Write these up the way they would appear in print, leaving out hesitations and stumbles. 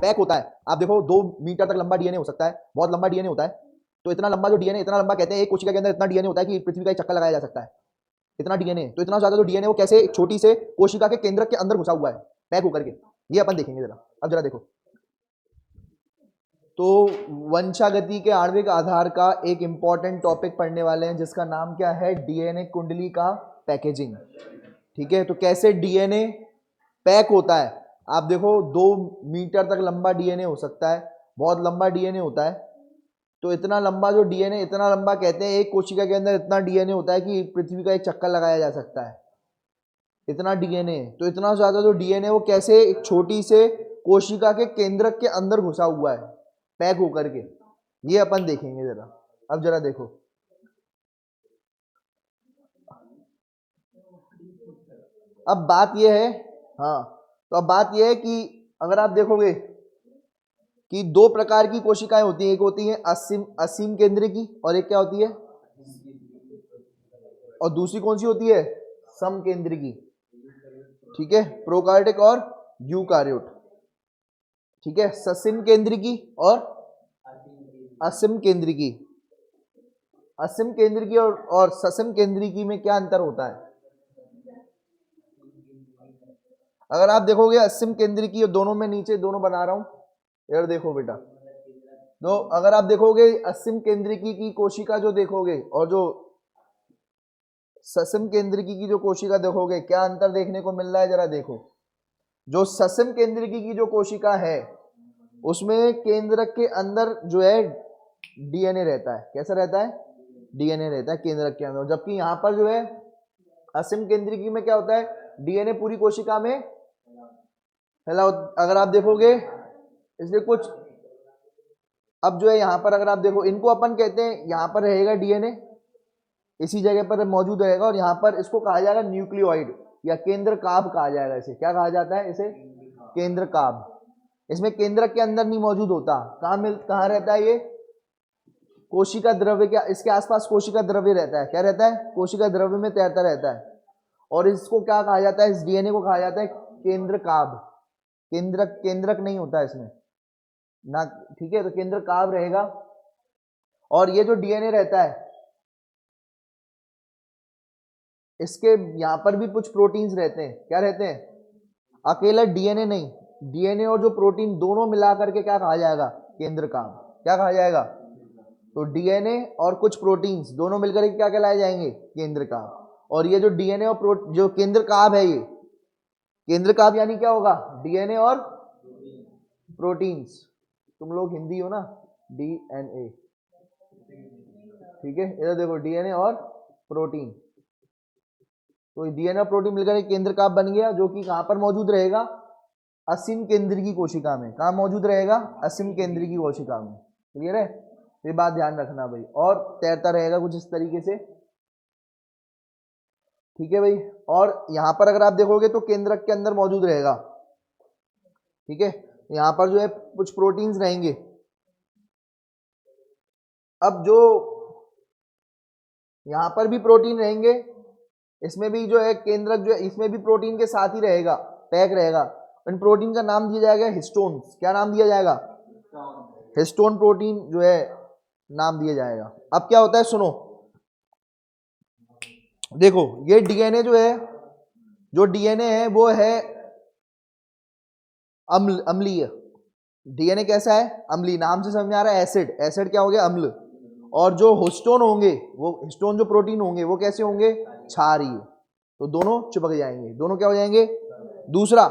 Pack होता है, आप देखो 2 मीटर तक लंबा डीएनए हो सकता है, बहुत लंबा डीएनए होता है। तो इतना लंबा जो डीएनए, इतना लंबा कहते हैं एक कोशिका के अंदर इतना डीएनए होता है कि पृथ्वी का एक चक्कर लगाया जा सकता है। इतना डीएनए, तो इतना ज्यादा जो डीएनए वो कैसे एक छोटी से कोशिका के केंद्रक के अंदर घुसा हुआ है पैक होकर के, ये अपन देखेंगे जरा। अब जरा देखो, तो वंशागति के आणविक आधार का एक इंपॉर्टेंट टॉपिक पढ़ने वाले हैं जिसका नाम क्या है, डीएनए कुंडली का पैकेजिंग। ठीक है, तो कैसे डीएनए पैक होता है, आप देखो 2 मीटर तक लंबा डीएनए हो सकता है, बहुत लंबा डीएनए होता है। तो इतना लंबा जो डीएनए, इतना लंबा कहते हैं एक कोशिका के अंदर इतना डीएनए होता है कि पृथ्वी का एक चक्कर लगाया जा सकता है, इतना डीएनए। तो इतना ज्यादा जो डीएनए वो कैसे एक छोटी से कोशिका के केंद्रक के अंदर घुसा हुआ है पैक होकर के, ये अपन देखेंगे जरा। अब जरा देखो, अब बात यह है, हाँ, तो अब बात यह है कि अगर आप देखोगे कि 2 प्रकार की कोशिकाएं होती हैं, एक होती है असीम केंद्र की और एक क्या होती है, और दूसरी कौन सी होती है, सम केंद्र की। ठीक है, प्रोकार्योटिक और यूकार्योट। ठीक है, ससीम केंद्र की और असीम केंद्र की। असीम केंद्र की और ससीम केंद्र की में क्या अंतर होता है, अगर आप देखोगे असीम केंद्र की, दोनों में नीचे दोनों बना रहा हूं यार, देखो बेटा, तो अगर आप देखोगे असीम केंद्र की कोशिका जो देखोगे और जो ससीम केंद्र की जो कोशिका देखोगे, क्या अंतर देखने को मिल रहा है, जरा देखो। जो ससीम केंद्र की जो कोशिका है उसमें केंद्रक के अंदर जो है डीएनए रहता है, कैसा रहता है, डीएनए रहता है केंद्रक के अंदर, जबकि यहां पर जो है असीम केंद्र की में क्या होता है, डीएनए पूरी कोशिका में फैला। अगर आप देखोगे इसलिए कुछ, अब जो है यहां पर अगर आप देखो, इनको अपन कहते हैं, यहां पर रहेगा डीएनए इसी जगह पर मौजूद रहेगा, और यहां पर इसको कहा जाएगा न्यूक्लियोइड या केंद्र काभ कहा जाएगा। इसे क्या कहा जाता है, इसे केंद्र काभ। इसमें केंद्रक के अंदर नहीं मौजूद होता, कहां रहता है ये, कोशिका द्रव्य के, इसके आसपास कोशिका द्रव्य रहता है, क्या रहता है, कोशिका द्रव्य में तैरता रहता है। और इसको क्या कहा जाता है, इस डीएनए को कहा जाता है केंद्र काभ। केंद्रक नहीं होता इसमें ना, ठीक है, तो केंद्र काभ रहेगा। और ये जो डीएनए रहता है इसके यहां पर भी कुछ प्रोटीन्स रहते हैं, क्या रहते हैं, अकेला डीएनए नहीं, डीएनए और जो प्रोटीन दोनों मिलाकर के क्या कहा जाएगा, केंद्र काभ। क्या कहा जाएगा, तो डीएनए और कुछ प्रोटीन्स दोनों मिलकर के क्या कहलाए जाएंगे, केंद्र काभ। और ये जो डीएनए और जो केंद्र काभ है, ये केंद्र काभ यानी क्या होगा, डीएनए और प्रोटीन्स। तुम लोग हिंदी हो ना, डीएनए, ठीक है, इधर देखो डीएनए और प्रोटीन, तो डीएनए और प्रोटीन मिलकर एक केंद्र काभ बन गया, जो कि कहां पर मौजूद रहेगा, असीम केंद्र की कोशिका में। कहां मौजूद रहेगा, असीम केंद्र की कोशिका में। क्लियर है, ये बात ध्यान रखना भाई। और तैरता रहेगा कुछ इस तरीके से, ठीक है भाई। और यहां पर अगर आप देखोगे तो केंद्रक के अंदर मौजूद रहेगा, ठीक है, यहां पर जो है कुछ प्रोटीन्स रहेंगे। अब जो यहां पर भी प्रोटीन रहेंगे, इसमें भी जो है केंद्रक जो है इसमें भी प्रोटीन के साथ ही रहेगा, पैक रहेगा। इन प्रोटीन का नाम दिया जाएगा हिस्टोन्स। क्या नाम दिया जाएगा, हिस्टोन प्रोटीन जो है नाम दिया जाएगा। अब क्या होता है, सुनो, देखो ये डीएनए जो है, जो डीएनए है वो है अम्लीय। डीएनए कैसा है, अम्लीय, नाम से समझ में आ रहा है, एसिड। एसिड क्या हो गया, अम्ल। और जो हिस्टोन होंगे, वो हिस्टोन जो प्रोटीन होंगे वो कैसे होंगे, क्षारीय। तो दोनों चिपक जाएंगे, दोनों क्या हो जाएंगे। दूसरा,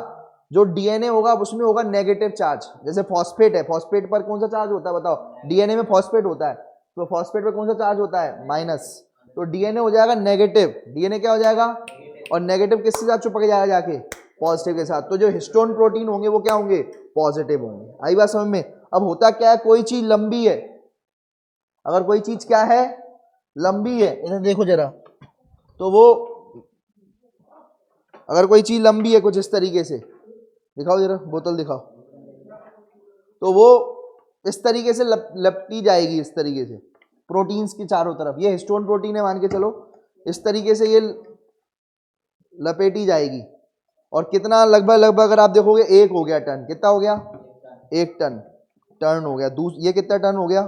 जो डीएनए होगा उसमें होगा नेगेटिव चार्ज। जैसे फॉस्फेट है, फॉस्फेट पर कौन सा चार्ज होता है बताओ, डीएनए में फॉस्फेट होता है, तो फॉस्फेट पर कौन सा चार्ज होता है, माइनस। तो डीएनए हो जाएगा नेगेटिव, डीएनए क्या हो जाएगा, और नेगेटिव किसके साथ चिपक जाएगा जाके, पॉजिटिव के साथ। तो जो हिस्टोन प्रोटीन होंगे वो क्या होंगे, पॉजिटिव होंगे। आई बात समझ में। अब होता क्या है, कोई चीज लंबी है, अगर कोई चीज क्या है, लंबी है, इधर देखो जरा, तो वो अगर कोई चीज लंबी है कुछ इस तरीके से, दिखाओ जरा, बोतल दिखाओ, तो वो इस तरीके से लपटी जाएगी, इस तरीके से प्रोटीन्स की चारों तरफ। ये हिस्टोन प्रोटीन है मान के चलो, इस तरीके से ये लपेटी जाएगी। और कितना, लगभग अगर आप देखोगे 1 हो गया टन, कितना हो गया, 1 टर्न टर्न हो गया। ये कितना टर्न हो गया?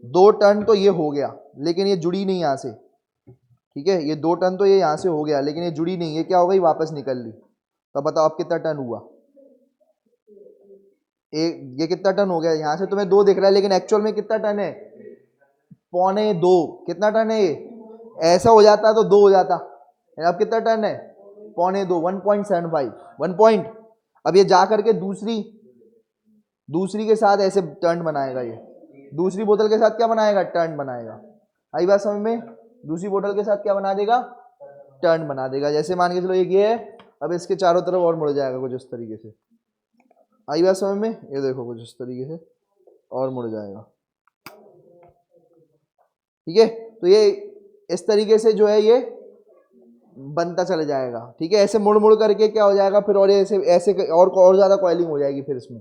2 टर्न तो ये हो गया, लेकिन ये जुड़ी नहीं यहाँ से, ठीक है। ये 2 टर्न तो ये यहाँ से हो गया, लेकिन ये जुड़ी नहीं, ये क्या हो गई? वापस निकल ली। तो बताओ अब कितना टर्न हुआ? ये कितना टर्न हो गया? यहाँ से तुम्हें 2 दिख रहा है, लेकिन एक्चुअल में कितना टर्न है? 1.25। कितना टर्न है ये? ऐसा हो जाता तो 2 हो जाता। अब कितना टर्न है? 1.25, 1.75, 1 पॉइंट। अब ये जा करके दूसरी के साथ ऐसे टर्न बनाएगा। ये दूसरी बोतल के साथ क्या बनाएगा? टर्न बनाएगा। आई बात समझ में? दूसरी बोतल के साथ क्या बना देगा? टर्न बना देगा। जैसे मान के चलो ये है, अब इसके चारों तरफ और मुड़ जाएगा कुछ इस तरीके से। आई बात समझ में? ये देखो कुछ इस तरीके से और मुड़ जाएगा, ठीक है। तो ये इस तरीके से जो है ये बनता चला जाएगा, ठीक है। ऐसे मुड़ मुड़ करके क्या हो जाएगा फिर, और ऐसे ऐसे और ज़्यादा कॉइलिंग हो जाएगी फिर इसमें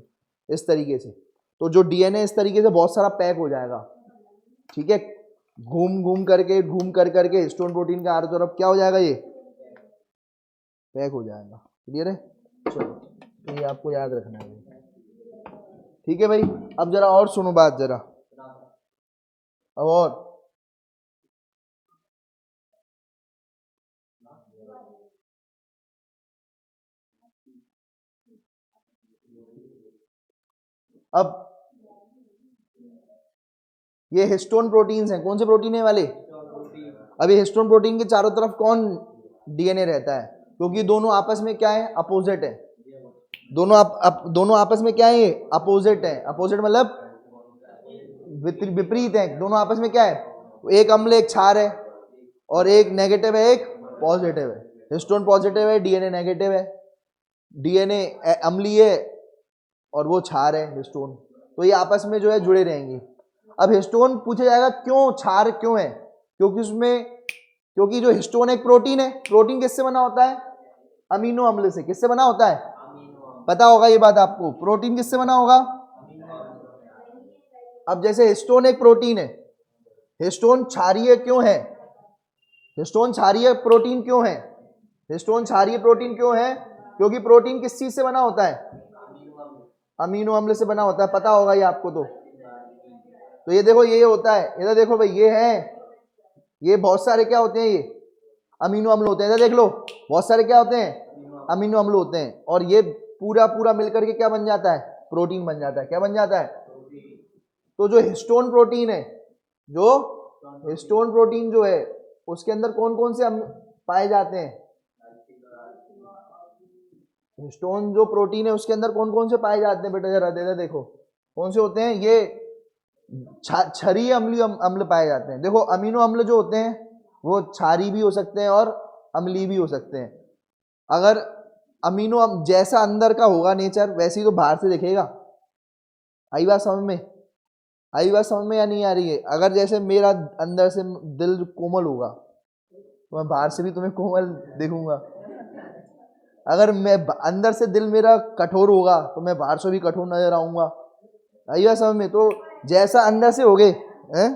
इस तरीके से। तो जो डीएनए इस तरीके से बहुत सारा पैक हो जाएगा, ठीक है। घूम कर करके हिस्टोन प्रोटीन के हर तरफ क्या हो जाएगा? ये पैक हो जाएगा। क्लियर है? चलो ये आपको याद रखना है, ठीक है भाई। अब जरा और सुनो बात जरा, अब और अब ये हिस्टोन प्रोटीन्स हैं। कौन से प्रोटीन है वाले? अब ये हिस्टोन प्रोटीन के चारों तरफ कौन डीएनए रहता है? क्योंकि दोनों आपस में क्या है? अपोजिट है। दोनों आपस में क्या है? अपोजिट है। अपोजिट मतलब विपरीत है। दोनों आपस में क्या है? एक अम्ल एक क्षार है, और एक नेगेटिव है एक पॉजिटिव है। हिस्टोन पॉजिटिव है, डीएनए नेगेटिव है। डीएनए अम्लीय है और वो क्षार है हिस्टोन। तो ये आपस में जो है जुड़े रहेंगे। अब हिस्टोन पूछा जाएगा क्यों क्षार क्यों है? क्योंकि जो हिस्टोन एक प्रोटीन है। प्रोटीन किससे बना होता है? अमीनो अम्ल से। किससे बना होता है? पता होगा ये बात आपको, प्रोटीन किससे बना होगा? अब जैसे हिस्टोन एक प्रोटीन है, हिस्टोन क्षारीय क्यों है? हिस्टोन क्षारीय प्रोटीन क्यों है? हिस्टोन क्षारीय प्रोटीन क्यों है? क्योंकि प्रोटीन किस चीज से बना होता है? अमीनो अम्ल से बना होता है। पता होगा ये आपको। तो ये देखो ये होता है, इधर देखो भाई, ये है, ये बहुत सारे क्या होते हैं? ये अमीनो अम्ल होते हैं। इधर देख लो, बहुत सारे क्या होते हैं? अमीनो अम्ल होते हैं। और ये पूरा मिलकर के क्या बन जाता है? प्रोटीन बन जाता है। क्या बन जाता है? तो जो हिस्टोन प्रोटीन है, हिस्टोन प्रोटीन जो है, उसके अंदर कौन कौन से पाए जाते हैं? हिस्टोन जो प्रोटीन है उसके अंदर कौन कौन से पाए जाते हैं बेटा? जरा दे देखो कौन से होते हैं? ये क्षारीय अम्लीय अम्ल पाए जाते हैं। देखो अमीनो अम्ल जो होते हैं वो क्षारी भी हो सकते हैं और अम्लीय भी हो सकते हैं। अगर अमीनो जैसा अंदर का होगा नेचर, वैसे ही तो बाहर से दिखेगा। आई बात समझ में? आई बात समझ में या नहीं आ रही है? अगर जैसे मेरा अंदर से दिल कोमल होगा तो मैं बाहर से भी तुम्हें कोमल दिखूंगा। अगर मैं अंदर से दिल मेरा कठोर होगा तो मैं बाहर से भी कठोर नजर आऊंगा। आई बात समझ में? तो जैसा अंदर से होगे हैं,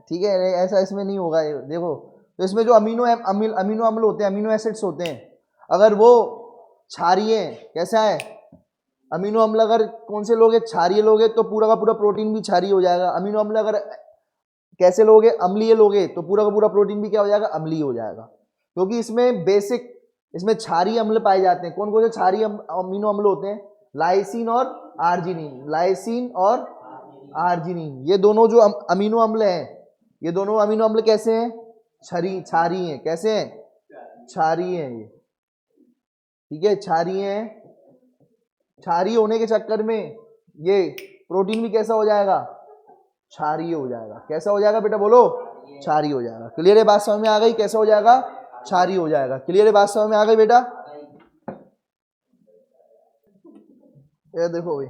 ठीक है, ऐसा इसमें नहीं होगा। देखो तो इसमें जो अमीनो अम्ल होते हैं, अमीनो एसिड्स होते हैं, अगर वो क्षारीय है, कैसा है? अमीनो अम्ल अगर कौन से लोगे? क्षारीय लोगे तो पूरा का पूरा प्रोटीन भी क्षारीय हो जाएगा। अमीनो अम्ल अगर कैसे लोगे? अम्लीय लोगे तो पूरा का पूरा प्रोटीन भी क्या हो जाएगा? अम्लीय हो जाएगा। क्योंकि इसमें क्षारीय अम्ल पाए जाते हैं। कौन कौन से क्षारीय अमीनो अम्ल होते हैं? लाइसिन और आर्जिनिन। लाइसिन और आर्जिनिन, ये दोनों जो अमीनो अम्ल हैं, ये दोनों अमीनो अम्ल कैसे हैं? क्षारीय हैं। कैसे हैं? क्षारीय हैं ये, ठीक है, क्षारीय हैं। क्षारीय होने के चक्कर में ये प्रोटीन भी कैसा हो जाएगा? क्षारीय हो जाएगा। कैसा हो जाएगा बेटा? बोलो। क्षारीय हो जाएगा। क्लियर है बात? समझ में आ गई? कैसा हो जाएगा? क्षारीय हो जाएगा। क्लियर है बात? समझ में आ गई बेटा? ये देखो भाई,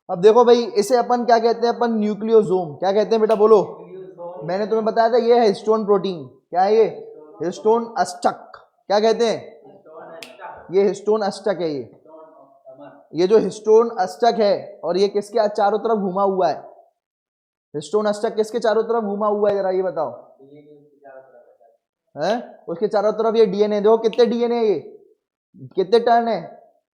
अब देखो भाई, इसे अपन क्या कहते हैं? अपन न्यूक्लियोसोम। क्या कहते हैं बेटा? बोलो। मैंने तुम्हें बताया था ये है हिस्टोन प्रोटीन। क्या है ये? हिस्टोन अष्टक। क्या कहते हैं? ये हिस्टोन अष्टक है। ये जो हिस्टोन अष्टक है, और ये किसके चारों तरफ घुमा हुआ है? हिस्टोन अष्टक किसके चारों तरफ घुमा हुआ है? जरा ये बताओ। है, उसके चारों तरफ ये डीएनए, देखो कितने डीएनए, ये कितने टर्न है,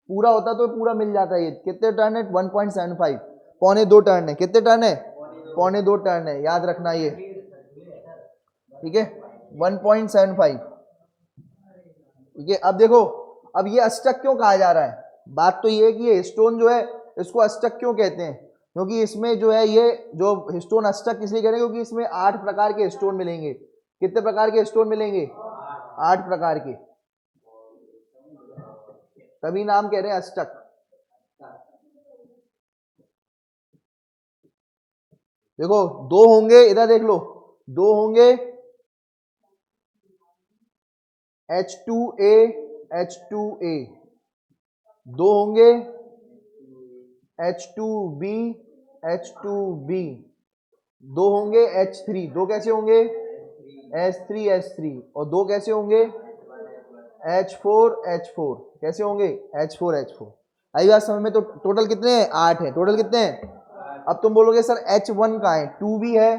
पूरा होता तो पूरा मिल जाता है। ये कितने टर्न है, 1.75, पौने 2 टर्न है। कितने टर्न है, पौने 2 टर्न है, याद रखना ये, ठीक है, 1.75, ठीक है। अब देखो, अब ये अष्टक क्यों कहा जा रहा है, बात तो ये है कि ये हिस्टोन जो है इसको अष्टक क्यों कहते हैं, क्योंकि इसमें जो है ये जो हिस्टोन अष्टक इसलिए कह रहे हैं क्योंकि इसमें 8 प्रकार के हिस्टोन मिलेंगे। कितने प्रकार के हिस्टोन मिलेंगे, 8 प्रकार के, तभी नाम कह रहे हैं अष्टक। देखो 2 होंगे, इधर देख लो, 2 होंगे H2A H2A, 2 होंगे H2B H2B, 2 होंगे H3, 2 कैसे होंगे H3 H3, और 2 कैसे होंगे H4 H4, कैसे होंगे H4 H4। आई बात समझ में, तो टोटल कितने हैं, 8 है, टोटल कितने हैं। अब तुम बोलोगे सर H1 का है, 2 भी है,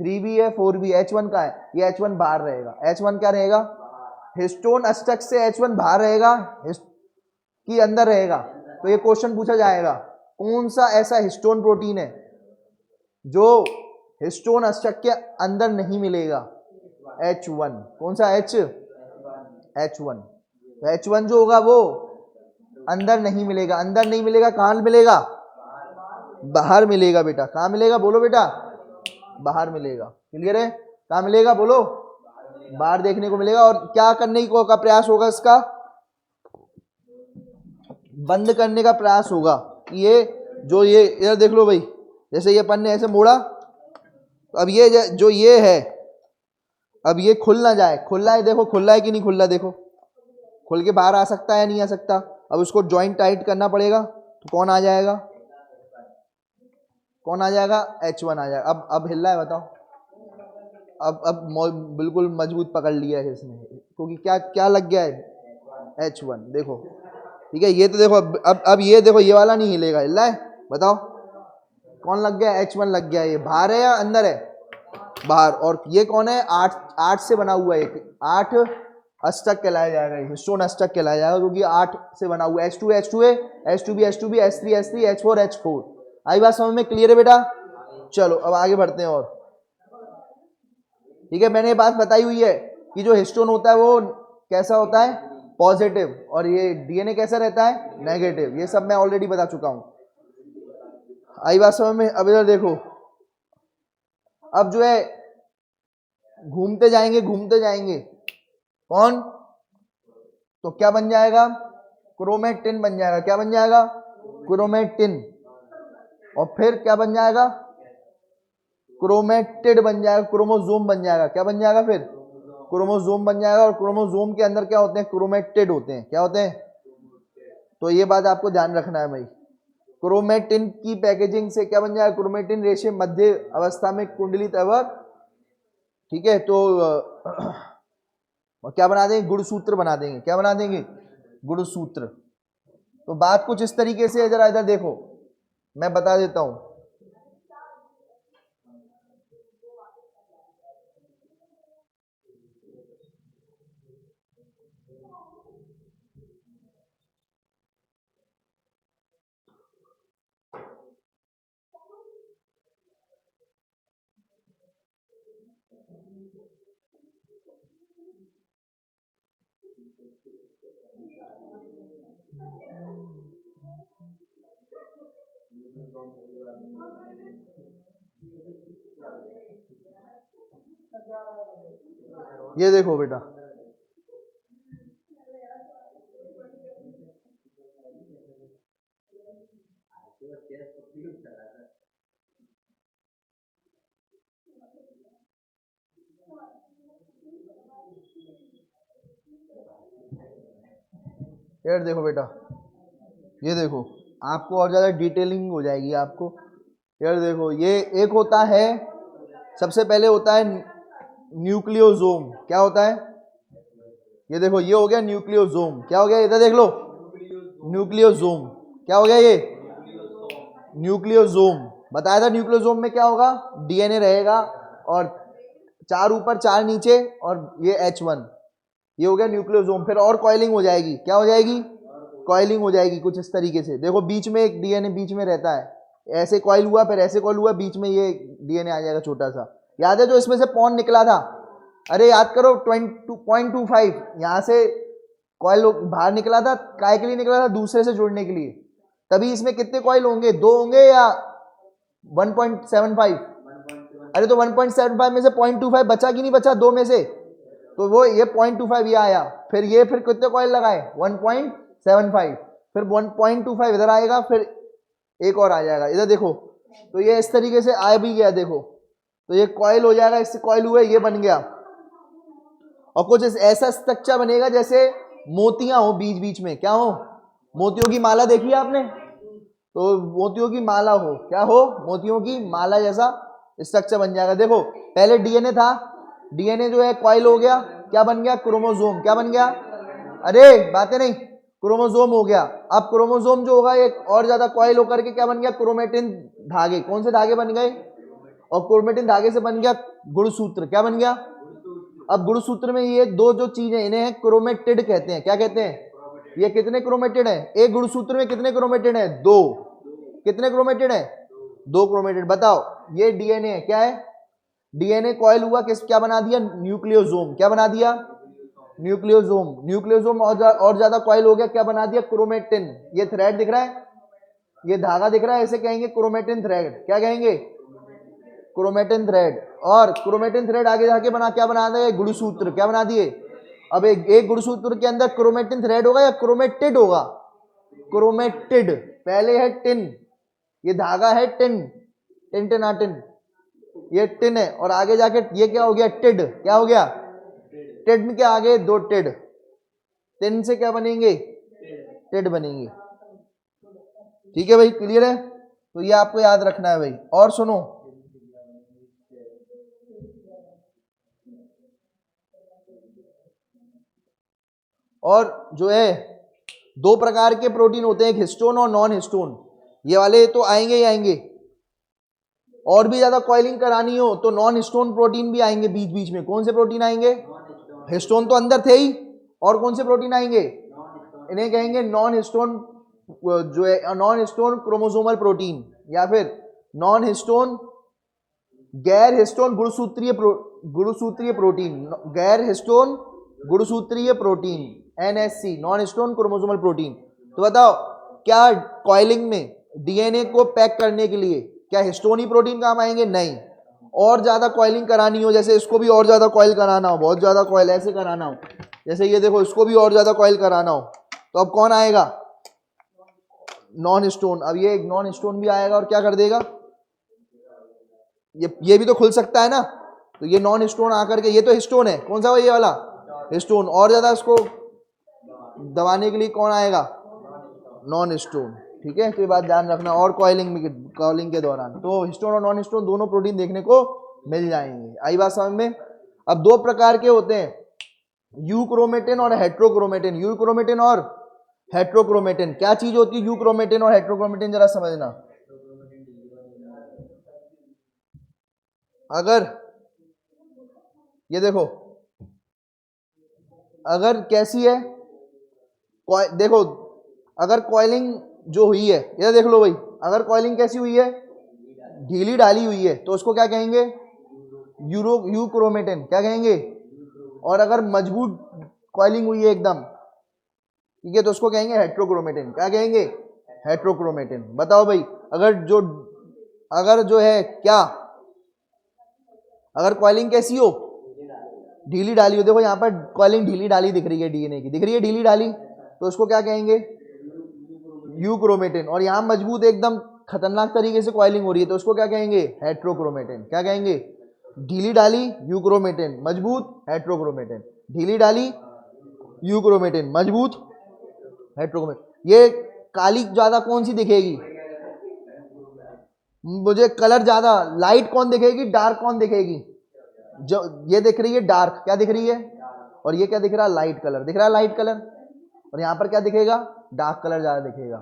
3 भी है, 4 भी है, H1 का है, ये H1 बाहर रहेगा। H1 क्या रहेगा, हिस्टोन अष्टक से H1 बाहर रहेगा कि अंदर रहेगा, तो ये क्वेश्चन पूछा जाएगा कौन सा ऐसा हिस्टोन प्रोटीन है जो हिस्टोन अष्टक के अंदर नहीं मिलेगा, H1, कौन सा H1, H1 जो होगा वो अंदर नहीं मिलेगा, अंदर नहीं मिलेगा, कहां मिलेगा, बाहर मिलेगा बेटा, कहां मिलेगा, बोलो बेटा, बाहर मिलेगा। क्लियर है, कहां मिलेगा, बोलो, बाहर देखने को मिलेगा। और क्या करने का प्रयास होगा, इसका बंद करने का प्रयास होगा। ये जो ये इधर देख लो भाई, जैसे ये पन्ने ऐसे मोड़ा, अब ये जो ये है, अब ये खुल ना जाए, खुल रहा है, देखो खुल रहा है कि नहीं खुल रहा, देखो खुल के बाहर आ सकता है या नहीं आ सकता। अब उसको जॉइंट टाइट करना पड़ेगा, तो कौन आ जाएगा, कौन आ जाएगा, H1 आ जाएगा। अब हिल रहा है, बताओ, अब बिल्कुल मजबूत पकड़ लिया है इसने, क्योंकि क्या क्या लग गया है, H1, देखो, ठीक है। ये तो देखो, अब ये देखो, ये वाला नहीं हिलेगा, हिल रहा है, बताओ कौन लग गया, H1 लग गया। ये बाहर है या अंदर है, बाहर। और ये कौन है, 8 से बना हुआ है, 8 अष्टक कहलाया जाएगा, हिस्टोन अष्टक कहलाया जाएगा, क्योंकि 8 से बना हुआ है। H2 H2A H2B H2B H3 H3 H4 H4। आई बात समझ में, क्लियर है बेटा। चलो अब आगे बढ़ते हैं, और ठीक है, मैंने ये बात बताई हुई है कि जो हिस्टोन होता है वो कैसा होता है, पॉजिटिव, और ये डीएनए कैसा रहता है, नेगेटिव। ये सब मैं ऑलरेडी बता चुका हूं। आई बात समझ में। अब इधर देखो, अब जो है घूमते जाएंगे, घूमते जाएंगे, कौन, तो क्या बन जाएगा, क्रोमेटिन बन जाएगा। क्या बन जाएगा, क्रोमेटिन। और फिर क्या बन जाएगा, क्रोमेटिड बन जाएगा, क्रोमोसोम बन जाएगा। क्या बन जाएगा, फिर क्रोमोसोम बन जाएगा। और क्रोमोसोम के अंदर क्या होते हैं, क्रोमेटिड होते हैं। क्या होते हैं, तो ये बात आपको ध्यान रखना है भाई। क्रोमेटिन की पैकेजिंग से क्या बन जाएगा, क्रोमेटिन रेशे मध्य अवस्था में कुंडलित अवर, ठीक है। तो और क्या बना देंगे, गुणसूत्र बना देंगे। क्या बना देंगे, गुणसूत्र। तो बात कुछ इस तरीके से है, जरा इधर देखो, मैं बता देता हूं। ये देखो बेटा, यार देखो बेटा, ये देखो, आपको और ज्यादा डिटेलिंग हो जाएगी आपको। यार देखो, ये एक होता है, सबसे पहले होता है न्यूक्लियोसोम। क्या होता है, ये देखो, ये हो गया न्यूक्लियोसोम। क्या हो गया, इधर देख लो, न्यूक्लियोसोम। क्या हो गया, ये न्यूक्लियोसोम। बताया था न्यूक्लियोसोम में क्या होगा, डीएनए रहेगा, और 4 ऊपर 4 नीचे, और ये H1, ये हो गया न्यूक्लियोसोम। फिर और कॉइलिंग हो जाएगी, क्या हो जाएगी, कॉइलिंग हो जाएगी कुछ इस तरीके से। देखो बीच में एक डीएनए बीच में रहता है, ऐसे कॉइल हुआ, फिर ऐसे कॉइल हुआ, बीच में ये डीएनए आ जाएगा छोटा सा। याद है जो इसमें से पॉन निकला था, अरे याद करो 0.25 यहां से कॉइल बाहर निकला था, काय के लिए निकला था, दूसरे से जोड़ने के लिए। तभी इसमें कितने कॉइल होंगे, 2 होंगे या 1.75? अरे तो 1.75 में से 0.25 बचा कि नहीं बचा, 2 में से, तो वो ये 0.25 ये आया। फिर ये फिर कितने कॉइल लगाए, 1.75, फिर 1.25 इधर आएगा, फिर एक और आ जाएगा इधर देखो। तो ये इस तरीके से आ भी गया देखो, तो ये कॉइल हो जाएगा, इससे कॉइल हुए, ये बन गया। और कुछ ऐसा स्ट्रक्चर बनेगा जैसे मोतियां हो बीच बीच में, क्या हो, मोतियों की माला देखी है आपने, तो मोतियों की माला हो, क्या हो, मोतियों की माला जैसा स्ट्रक्चर बन जाएगा। देखो पहले डीएनए था, डीएनए जो है कॉइल हो गया, क्या बन गया, क्रोमोसोम, क्या बन गया, अरे बातें नहीं, क्रोमोसोम हो गया। अब क्रोमोसोम जो होगा एक और ज्यादा कॉइल होकर के क्या बन गया, क्रोमेटिन धागे। कौन से धागे बन गए, और क्रोमेटिन धागे से बन गया गुणसूत्र, क्या बन गया। अब गुणसूत्र में ये दो जो चीजें, इन्हें क्रोमेटिड कहते हैं, क्या कहते हैं, ये कितने क्रोमेटिड है, एक गुणसूत्र में कितने क्रोमेटिड है, 2, कितने क्रोमेटिड है, 2 क्रोमेटिड। बताओ ये डीएनए है, क्या है, डीएनए कॉइल हुआ, किस क्या बना दिया, न्यूक्लियोसोम, क्या बना दिया, न्यूक्लियोसोम। न्यूक्लियोसोम और ज्यादा कॉइल हो गया, क्या बना दिया, क्रोमेटिन। ये थ्रेड दिख रहा है, ये धागा दिख रहा है, इसे कहेंगे क्रोमेटिन थ्रेड, क्या कहेंगे, क्रोमेटिन थ्रेड। और क्रोमेटिन थ्रेड आगे जाके बना क्या बना दिया, गुणसूत्र, क्या बना दिए। अब एक गुणसूत्र के अंदर क्रोमेटिन थ्रेड होगा या क्रोमेटिड होगा, क्रोमेटिड। पहले है टिन, ये धागा है टिन, टिन, ये टिन है, और आगे जाके ये क्या हो गया, टिड, क्या हो गया, टिड के आगे 2 टिड, टिन से क्या बनेंगे, टिड बनेंगे। ठीक है भाई, क्लियर है, तो ये आपको याद रखना है भाई। और सुनो, और जो है 2 प्रकार के प्रोटीन होते हैं, एक हिस्टोन और नॉन हिस्टोन। ये वाले तो आएंगे ही आएंगे, और भी ज्यादा कॉइलिंग करानी हो तो नॉन हिस्टोन प्रोटीन भी आएंगे बीच बीच में। कौन से प्रोटीन आएंगे, हिस्टोन तो अंदर थे ही, और कौन से प्रोटीन आएंगे, इन्हें कहेंगे नॉन हिस्टोन, जो है नॉन हिस्टोन क्रोमोसोमल प्रोटीन, या फिर नॉन हिस्टोन गैर हिस्टोन गुणसूत्रीय प्रोटीन, गैर हिस्टोन गुणसूत्रीय प्रोटीन, NSC, non histone chromosomal protein. तो बताओ क्या कॉइलिंग में डीएनए को पैक करने के लिए क्या हिस्टोनी प्रोटीन काम आएंगे, नहीं। और ज्यादा कॉइलिंग करानी हो, जैसे इसको भी और ज्यादा कॉइल कराना हो, बहुत ज्यादा कॉइल ऐसे कराना हो, जैसे ये देखो इसको भी और ज्यादा कॉइल कराना हो, तो अब कौन आएगा, नॉन हिस्टोन। अब ये एक नॉन हिस्टोन भी आएगा और क्या कर देगा, ये भी तो खुल सकता है ना, तो ये नॉन हिस्टोन आकर के, ये तो हिस्टोन है, कौन सा ये वाला हिस्टोन, और ज्यादा इसको दबाने के लिए कौन आएगा, नॉन हिस्टोन। ठीक है, तो ये बात ध्यान रखना। और कॉइलिंग के दौरान तो हिस्टोन और नॉन हिस्टोन दोनों प्रोटीन देखने को मिल जाएंगे। आई बात समझ में। अब 2 प्रकार के होते हैं, यूक्रोमेटिन और हेट्रोक्रोमेटिन। यूक्रोमेटिन और हेट्रोक्रोमेटिन, क्या चीज होती है यूक्रोमेटिन और हेट्रोक्रोमेटिन, जरा समझना। अगर ये देखो, अगर कैसी है, देखो अगर कॉइलिंग जो हुई है, ये देख लो भाई, अगर कॉइलिंग कैसी हुई है, ढीली डाली हुई है, तो उसको क्या कहेंगे, यूक्रोमेटिन, क्या कहेंगे। और अगर मजबूत कॉइलिंग हुई है एकदम, ठीक है, तो उसको कहेंगे हेट्रोक्रोमेटिन, क्या कहेंगे, हेट्रोक्रोमेटिन। बताओ भाई, अगर जो है क्या, अगर कॉइलिंग कैसी हो, ढीली डाली हो, देखो यहाँ पर कॉइलिंग ढीली डाली दिख रही है, डीएनए की दिख रही है ढीली डाली, तो उसको क्या कहेंगे, यूक्रोमेटिन। और यहाँ मजबूत एकदम खतरनाक तरीके से कॉइलिंग हो रही है, तो उसको क्या कहेंगे, हेट्रोक्रोमेटिन, क्या कहेंगे। ढीली डाली यूक्रोमेटिन, मजबूत हेट्रोक्रोमेटिन, ढीली डाली यूक्रोमेटिन, मजबूत हेट्रोक्रोमेटिन। ये काली ज्यादा कौन सी दिखेगी, मुझे कलर ज्यादा लाइट कौन दिखेगी, डार्क कौन दिखेगी, जो ये दिख रही है डार्क, क्या दिख रही है, और ये क्या दिख रहा है, लाइट कलर दिख रहा है, लाइट कलर। और यहाँ पर क्या दिखेगा, डार्क कलर ज्यादा दिखेगा।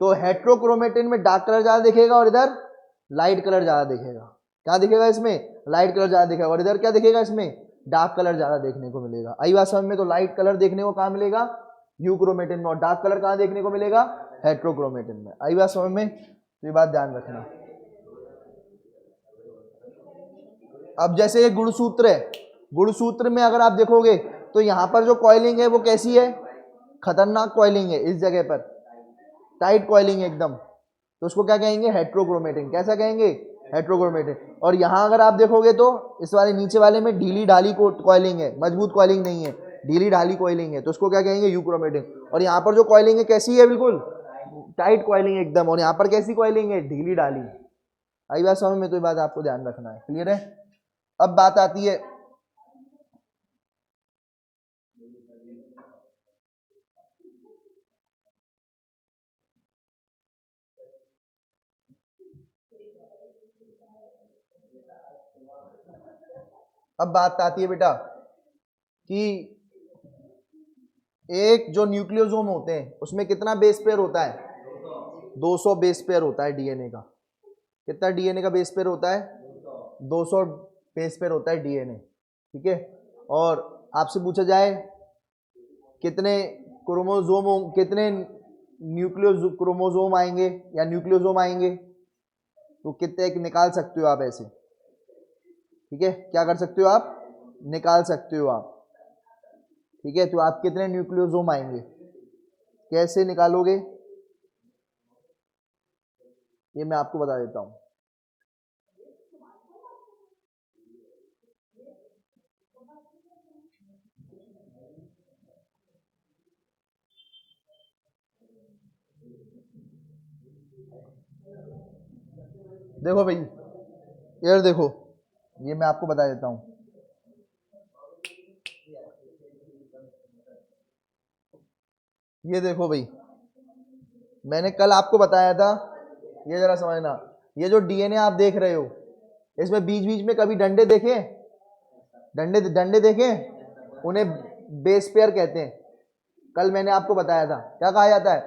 तो हेट्रोक्रोमेटिन में डार्क कलर ज्यादा दिखेगा और इधर लाइट कलर ज्यादा दिखेगा। क्या दिखेगा इसमें, लाइट कलर ज्यादा दिखेगा, और इधर क्या दिखेगा, इसमें डार्क कलर ज्यादा देखने को मिलेगा। आई बात समझ में? तो लाइट कलर देखने को कहाँ मिलेगा, यूक्रोमेटिन में, और डार्क कलर कहाँ देखने को मिलेगा, हेट्रोक्रोमेटिन में। आई बात समझ में? तो ये बात ध्यान रखना। अब जैसे ये गुणसूत्र है, गुणसूत्र में अगर आप देखोगे तो यहां पर जो कॉइलिंग है वो कैसी है, खतरनाक कॉइलिंग है, इस जगह पर टाइट कॉइलिंग है एकदम, तो उसको क्या कहेंगे, हेट्रोक्रोमेटिन। कैसा कहेंगे, हेट्रोक्रोमेटिन। और यहां अगर आप देखोगे तो इस वाले नीचे वाले में ढीली ढाली कॉइलिंग है, मजबूत कॉइलिंग नहीं है, ढीली ढाली कॉइलिंग है, तो उसको क्या कहेंगे, यूक्रोमेटिन। और यहाँ पर जो कॉइलिंग है कैसी है, बिल्कुल टाइट कॉइलिंग एकदम, और यहाँ पर कैसी कॉइलिंग है, ढीली ढाली। आई बात समझ में? तो ये बात आपको ध्यान रखना है। क्लियर है? अब बात आती है बेटा कि एक जो न्यूक्लियोसोम होते हैं उसमें कितना बेस पेयर होता है, 200 बेस पेयर होता है डीएनए का। कितना डीएनए का बेस पेयर होता है, 200 बेस पेयर होता है डीएनए। ठीक है? और आपसे पूछा जाए कितने क्रोमोसोम, कितने क्रोमोसोम आएंगे या न्यूक्लियोसोम आएंगे, तो कितने निकाल सकते हो आप ऐसे। ठीक है? क्या कर सकते हो आप, निकाल सकते हो आप। ठीक है? तो आप कितने न्यूक्लियोसोम आएंगे, कैसे निकालोगे, ये मैं आपको बता देता हूं। देखो भाई, यार देखो, ये मैं आपको बता देता हूं। ये देखो भाई, मैंने कल आपको बताया था, ये जरा समझना, ये जो डीएनए आप देख रहे हो इसमें बीच बीच में कभी डंडे देखे, डंडे डंडे देखे, उन्हें बेस पेयर कहते हैं। कल मैंने आपको बताया था, क्या कहा जाता है,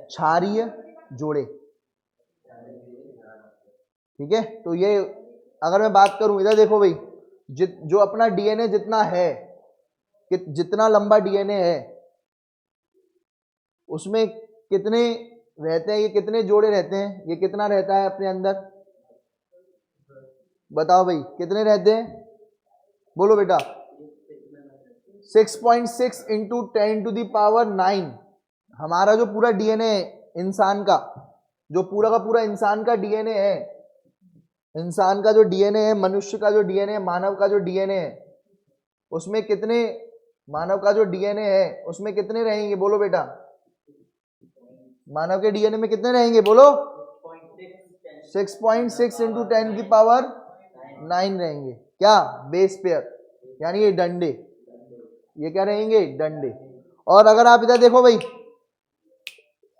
क्षारीय जोड़े। ठीक है? तो ये अगर मैं बात करूं, इधर देखो भाई, जो अपना डीएनए जितना है, जितना लंबा डीएनए है उसमें कितने रहते हैं, ये कितने जोड़े रहते हैं, ये कितना रहता है अपने अंदर, बताओ भाई कितने रहते हैं, बोलो बेटा। 6.6 इंटू 10⁹ हमारा जो पूरा डीएनए है इंसान का, जो पूरा का पूरा इंसान का डीएनए है, इंसान का जो डीएनए है, मनुष्य का जो डीएनए है, मानव का जो डीएनए है, उसमें कितने, मानव का जो डीएनए है उसमें कितने रहेंगे, बोलो बेटा। मानव के डीएनए में कितने रहेंगे, बोलो। 6.6 इंटू 10⁹ रहेंगे। क्या, बेस पेयर, यानी ये डंडे, ये क्या रहेंगे, डंडे। और अगर आप इधर देखो भाई,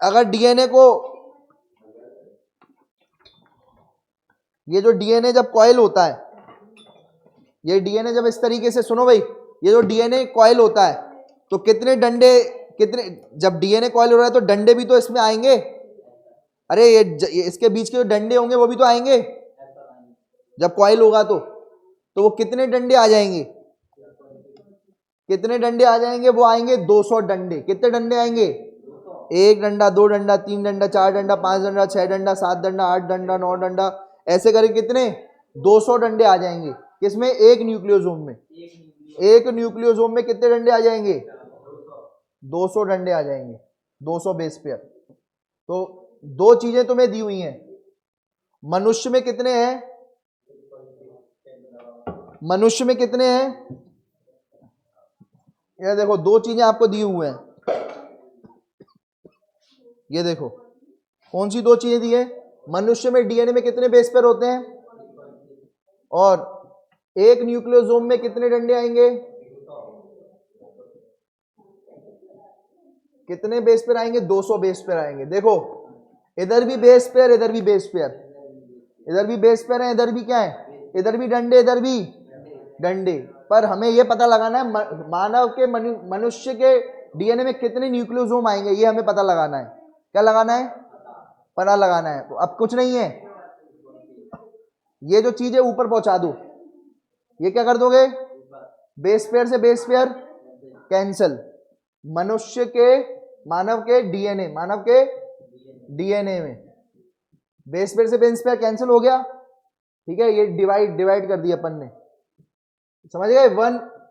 अगर डीएनए को, ये जो डीएनए जब कॉइल होता है, ये डीएनए जब इस तरीके से, सुनो भाई, ये जो डीएनए कॉइल होता है तो कितने डंडे, कितने, जब डीएनए कॉइल हो रहा है तो डंडे भी तो इसमें आएंगे। अरे ये इसके बीच के जो डंडे होंगे वो भी तो आएंगे जब कॉइल होगा तो वो कितने डंडे आ जाएंगे, कितने डंडे आ जाएंगे, वो आएंगे 200 डंडे। कितने डंडे आएंगे, 1 डंडा, 2 डंडा, 3 डंडा, 4 डंडा, 5 डंडा, 6 डंडा, 7 डंडा, 8 डंडा, 9 डंडा, ऐसे करके कितने, 200 डंडे आ जाएंगे। किसमें, एक न्यूक्लियोसोम में। एक न्यूक्लियोसोम में कितने डंडे आ जाएंगे, 200 डंडे आ जाएंगे, 200 बेस पेयर। तो दो चीजें तुम्हें दी हुई हैं, मनुष्य में कितने हैं, मनुष्य में कितने हैं, ये देखो दो चीजें आपको दी हुई हैं, ये देखो कौन सी दो चीजें दी है, मनुष्य में डीएनए में कितने बेस पेयर होते हैं, और एक न्यूक्लियोसोम में कितने डंडे आएंगे, कितने बेस पेयर आएंगे, 200 बेस पेयर आएंगे। देखो इधर भी बेस पेयर, इधर भी बेस पेयर, इधर भी बेस पेयर है, इधर भी क्या है, इधर भी डंडे, इधर भी डंडे। पर हमें यह पता लगाना है मानव के, मनुष्य के डीएनए में कितने न्यूक्लियोसोम आएंगे, ये हमें पता लगाना है। क्या लगाना है, पता लगाना है। तो अब कुछ नहीं है, ये जो चीज है ऊपर पहुंचा दो, ये क्या कर दोगे, बेस पेयर से बेस पेयर कैंसल। मनुष्य के, मानव के डीएनए में बेस पेयर से बेस पेयर कैंसिल हो गया, ठीक है। ये डिवाइड कर दिया अपन ने, समझ गए।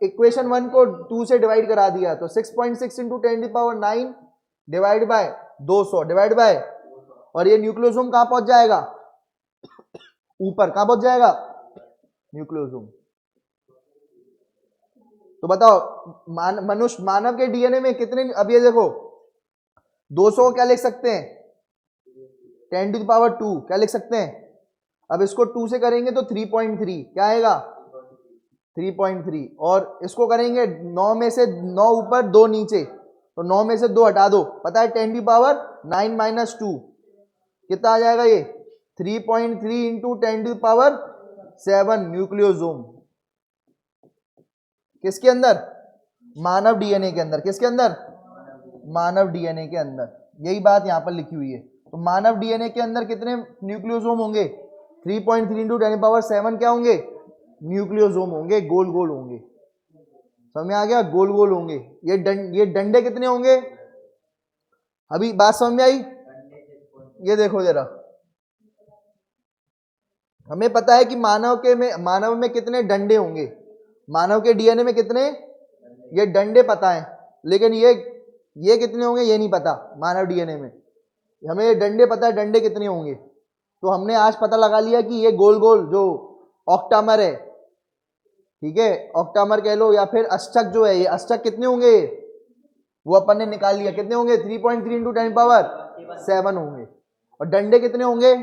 इक्वेशन 1 को 2 से डिवाइड करा दिया, तो 6.6 into 10⁹ divide by 200 divide by, और ये न्यूक्लियोसोम कहां पहुंच जाएगा, ऊपर। कहां पहुंच जाएगा, न्यूक्लियोसोम। तो बताओ मानव के डीएनए में कितने, अब ये देखो 200 को क्या लिख सकते हैं, 10⁻², क्या लिख सकते हैं। अब इसको 2 से करेंगे तो 3.3, क्या आएगा 3.3, और इसको करेंगे 9 में से 9 ऊपर 2 नीचे, तो 9 में से 2 हटा दो, पता है 10⁻9 - 2 कितना आ जाएगा, ये 3.3 इंटू 10⁻7 न्यूक्लियोसोम। किसके अंदर, मानव डीएनए के अंदर। किसके अंदर, मानव डीएनए के अंदर। यही बात यहां पर लिखी हुई है। तो मानव डीएनए के अंदर कितने न्यूक्लियोसोम होंगे, 3.3 इंटू 10⁻7 क्या होंगे, न्यूक्लियोसोम होंगे, गोल गोल होंगे। समझ में आ गया, गोल गोल होंगे। ये डंडे कितने होंगे, अभी बात समझ में आई। ये देखो जरा, हमें पता है कि मानव में कितने डंडे होंगे, मानव के डीएनए में कितने, ये डंडे पता है, लेकिन ये कितने होंगे ये नहीं पता। मानव डीएनए में हमें ये डंडे पता है, डंडे कितने होंगे। तो हमने आज पता लगा लिया कि ये गोल गोल जो ऑक्टामर है, ठीक है, ऑक्टामर कह लो, या फिर अष्टक जो है, ये अष्टक कितने होंगे, वो अपन ने निकाल लिया, कितने होंगे 3.3 इंटू 10⁻7 होंगे। और डंडे कितने होंगे,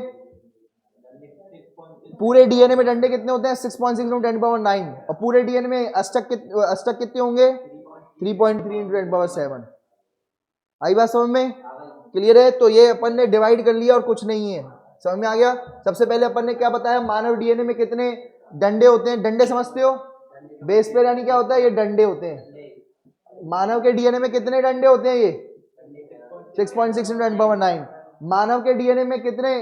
पूरे डीएनए में डंडे कितने होते हैं 6.6 इंटू 10⁻9, और पूरे डीएनए में अष्टक कितने होंगे 3.3 इंटू 10⁻7। आई बात समझ में, क्लियर है। तो ये अपन ने डिवाइड कर लिया और कुछ नहीं है, समझ में आ गया। सबसे पहले अपन ने क्या बताया, मानव डीएनए में कितने डंडे होते हैं, डंडे समझते हो, बेस पेयर यानी क्या होता है, ये डंडे होते हैं। मानव के डीएनए में कितने डंडे होते हैं, ये 6.6 इंटू 10⁻9। मानव के डीएनए में कितने,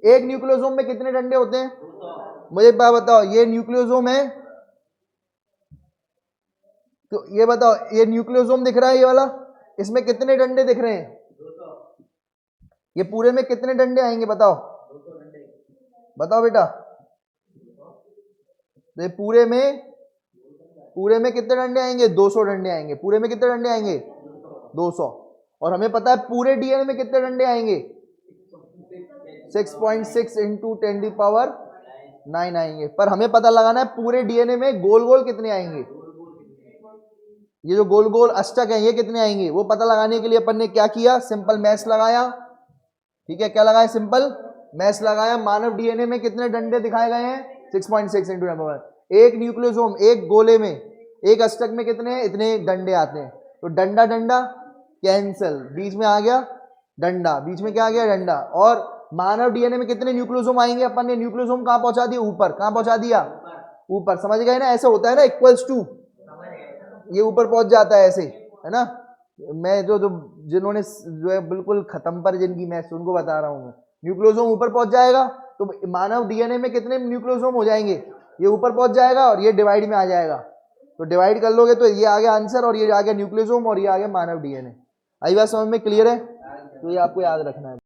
एक न्यूक्लियोसोम में कितने डंडे होते हैं, मुझे एक बात बताओ, ये न्यूक्लियोसोम है, तो ये बताओ, ये न्यूक्लियोसोम दिख रहा है ये वाला, इसमें कितने डंडे दिख रहे हैं, ये पूरे में कितने डंडे आएंगे बताओ, बताओ बेटा। तो ये पूरे में कितने डंडे आएंगे, 200 डंडे आएंगे। पूरे में कितने डंडे आएंगे, 200। और हमें पता है पूरे डीएनए में कितने डंडे आएंगे, 6.6 इंटू 10⁻9 आएंगे। पर हमें पता लगाना है पूरे डीएनए में गोल गोल कितने आएंगे, ये जो गोल गोल अष्टक है ये कितने आएंगे। वो पता लगाने के लिए अपन ने क्या किया, सिंपल मैथ्स लगाया, ठीक है। क्या लगाया, सिंपल मैथ्स लगाया। मानव डीएनए में कितने डंडे दिखाए गए हैं, 6.6 इंटू 10⁻9। एक न्यूक्लियोसोम, एक गोले में, एक अष्टक में कितने, इतने डंडे आते हैं। तो डंडा डंडा कैंसल, बीच में आ गया डंडा, बीच में क्या आ गया, डंडा। और मानव डीएनए में कितने न्यूक्लियोसोम आएंगे, अपन ने न्यूक्लियोसोम कहां पहुंचा दिया, ऊपर। कहां पहुंचा दिया, ऊपर। समझ गए ना, ऐसे होता है ना, इक्वल्स टू, ये ऊपर पहुंच जाता है ऐसे, है ना। मैं जो जिन्होंने जो है बिल्कुल खत्म पर जिनकी मैथ्स, उनको बता रहा हूं मैं। न्यूक्लियोसोम ऊपर पहुंच जाएगा, तो मानव डीएनए में कितने न्यूक्लियोसोम हो जाएंगे, ये ऊपर पहुंच जाएगा और ये डिवाइड में आ जाएगा। तो डिवाइड कर लोगे तो ये आ गया आंसर, और ये आ गया न्यूक्लियोसोम, और ये आ गया मानव डीएनए। आई बात समझ में, क्लियर है। तो ये आपको याद रखना है।